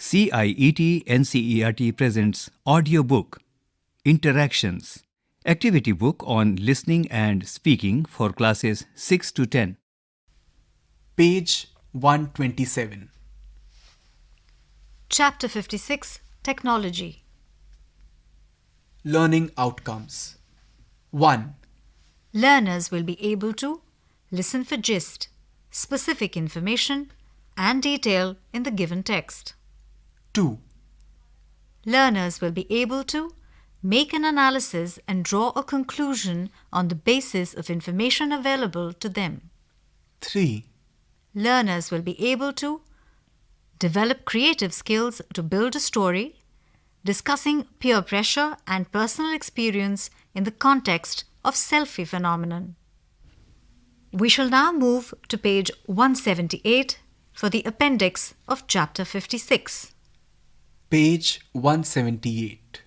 CIET NCERT presents audiobook Interactions, activity book on listening and speaking for classes 6 to 10. Page 127. Chapter 56 Technology. Learning Outcomes. 1. Learners will be able to listen for gist, specific information, and detail in the given text. 2. Learners will be able to make an analysis and draw a conclusion on the basis of information available to them. 3. Learners will be able to develop creative skills to build a story, discussing peer pressure and personal experience in the context of selfie phenomenon. We shall now move to page 178 for the appendix of chapter 56. Page 178.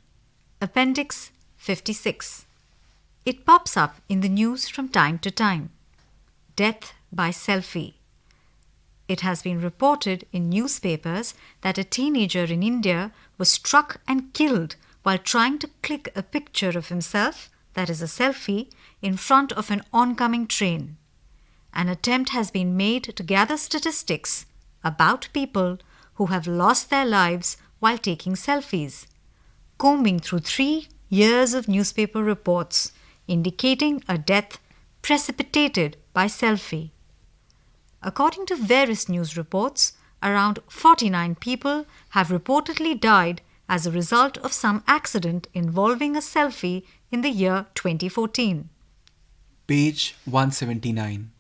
Appendix 56. It pops up in the news from time to time. Death by selfie. It has been reported in newspapers that a teenager in India was struck and killed while trying to click a picture of himself, that is a selfie, in front of an oncoming train. An attempt has been made to gather statistics about people who have lost their lives while taking selfies, combing through 3 years of newspaper reports indicating a death precipitated by selfie. According to various news reports, around 49 people have reportedly died as a result of some accident involving a selfie in the year 2014. Page 179.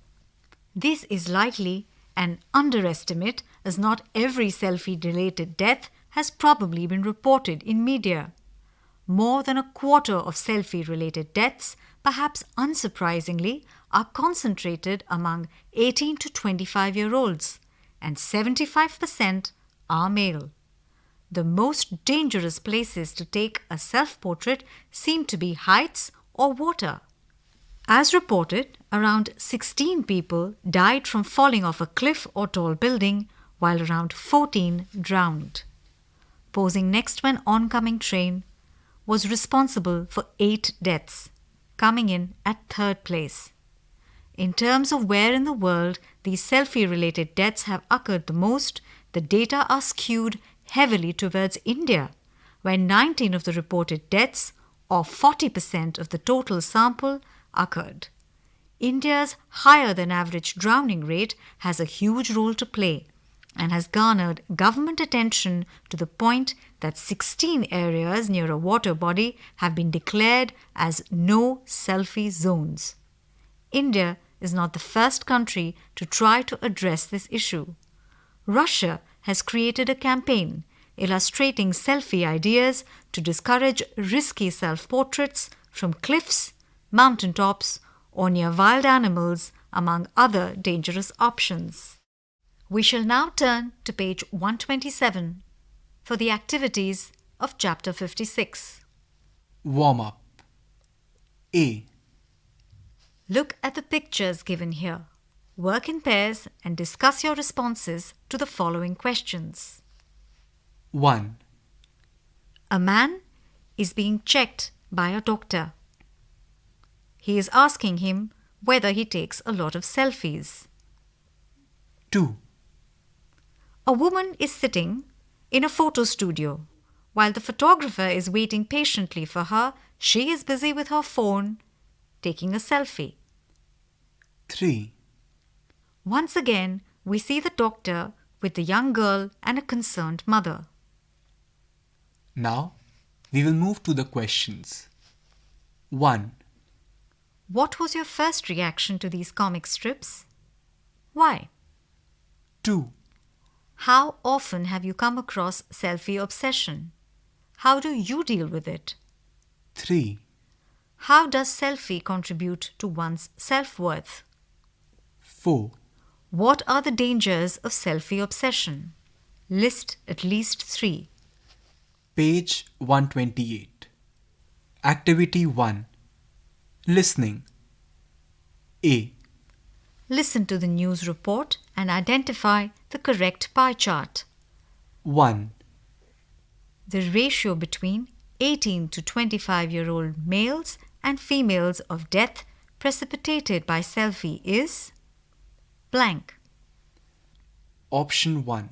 This is likely an underestimate, as not every selfie-related death has probably been reported in media. More than a quarter of selfie-related deaths, perhaps unsurprisingly, are concentrated among 18 to 25-year-olds, and 75% are male. The most dangerous places to take a self-portrait seem to be heights or water. As reported, around 16 people died from falling off a cliff or tall building, while around 14 drowned. Posing next to an oncoming train was responsible for 8 deaths, coming in at 3rd place. In terms of where in the world these selfie-related deaths have occurred the most, the data are skewed heavily towards India, where 19 of the reported deaths, or 40% of the total sample, occurred. India's higher-than-average drowning rate has a huge role to play and has garnered government attention to the point that 16 areas near a water body have been declared as no selfie zones. India is not the first country to try to address this issue. Russia has created a campaign illustrating selfie ideas to discourage risky self-portraits from cliffs, mountaintops, or near wild animals, among other dangerous options. We shall now turn to page 127 for the activities of chapter 56. Warm-up. A. Look at the pictures given here. Work in pairs and discuss your responses to the following questions. 1. A man is being checked by a doctor. He is asking him whether he takes a lot of selfies. 2. A woman is sitting in a photo studio. While the photographer is waiting patiently for her, she is busy with her phone, taking a selfie. 3. Once again, we see the doctor with the young girl and a concerned mother. Now, we will move to the questions. 1. What was your first reaction to these comic strips? Why? 2. How often have you come across selfie obsession? How do you deal with it? 3. How does selfie contribute to one's self-worth? 4. What are the dangers of selfie obsession? List at least 3. Page 128. Activity 1. Listening. A. Listen to the news report and identify the correct pie chart. 1. the ratio between 18 to 25-year-old males and females of death precipitated by selfie is blank. Option 1.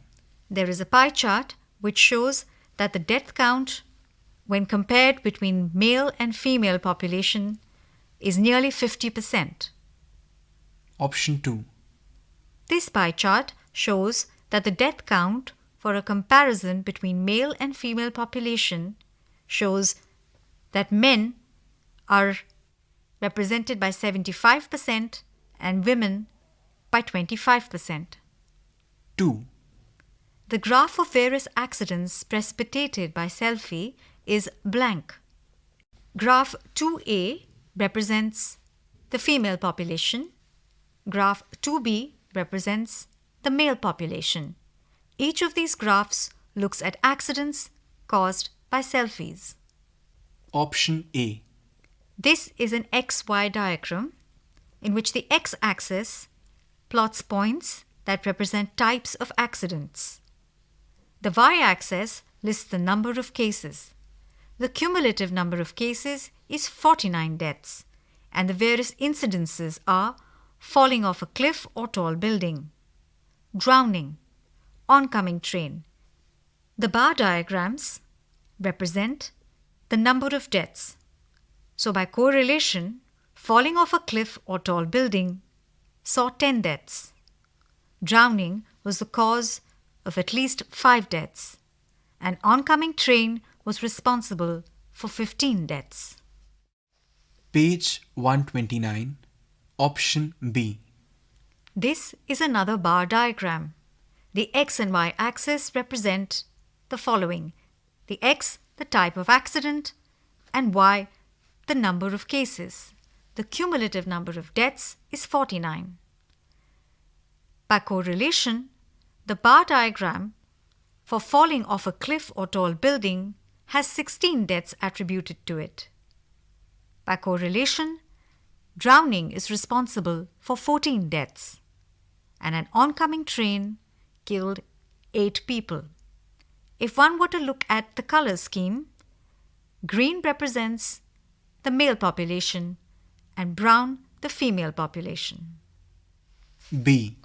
There is a pie chart which shows that the death count when compared between male and female population is nearly 50%. Option 2. This pie chart shows that the death count for a comparison between male and female population shows that men are represented by 75% and women by 25%. 2. The graph of various accidents precipitated by selfie is blank. Graph 2A represents the female population. Graph 2B represents the male population. Each of these graphs looks at accidents caused by selfies. Option A. This is an XY diagram in which the x-axis plots points that represent types of accidents. The y-axis lists the number of cases. The cumulative number of cases is 49 deaths, and the various incidences are falling off a cliff or tall building, drowning, oncoming train. The bar diagrams represent the number of deaths. So by correlation, falling off a cliff or tall building saw 10 deaths. Drowning was the cause of at least 5 deaths. An oncoming train was responsible for 15 deaths. Page 129. Option B. This is another bar diagram. The x and y axis represent the following: the x, the type of accident, and y, the number of cases. The cumulative number of deaths is 49. By correlation, the bar diagram for falling off a cliff or tall building has 16 deaths attributed to it. By correlation, drowning is responsible for 14 deaths, and an oncoming train killed 8 people. If one were to look at the color scheme, green represents the male population and brown the female population. B.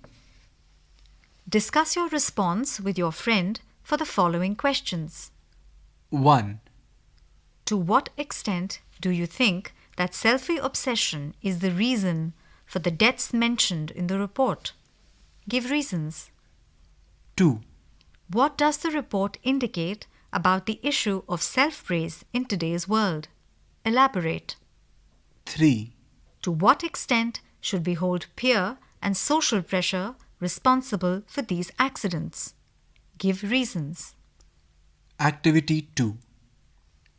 Discuss your response with your friend for the following questions. 1. To what extent do you think that selfie obsession is the reason for the deaths mentioned in the report? Give reasons. 2. What does the report indicate about the issue of self-praise in today's world? Elaborate. 3. To what extent should we hold peer and social pressure responsible for these accidents? Give reasons. Activity 2.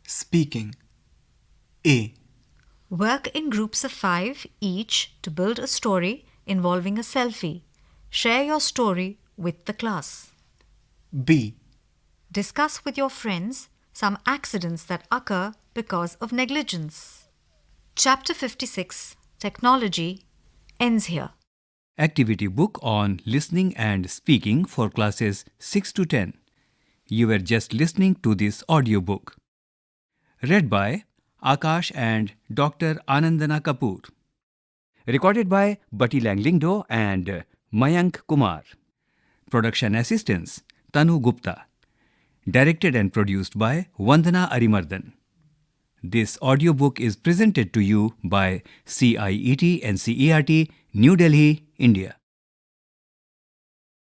Speaking. A. Work in groups of 5 each to build a story involving a selfie. Share your story with the class. B. Discuss with your friends some accidents that occur because of negligence. Chapter 56, Technology, ends here. Activity book on listening and speaking for classes 6 to 10. You were just listening to this audiobook. Read by Akash and Dr. Anandana Kapoor. Recorded by Bati Langlingdo and Mayank Kumar. Production assistants Tanu Gupta. Directed and produced by Vandana Arimardan. This audiobook is presented to you by CIET NCERT, New Delhi, India.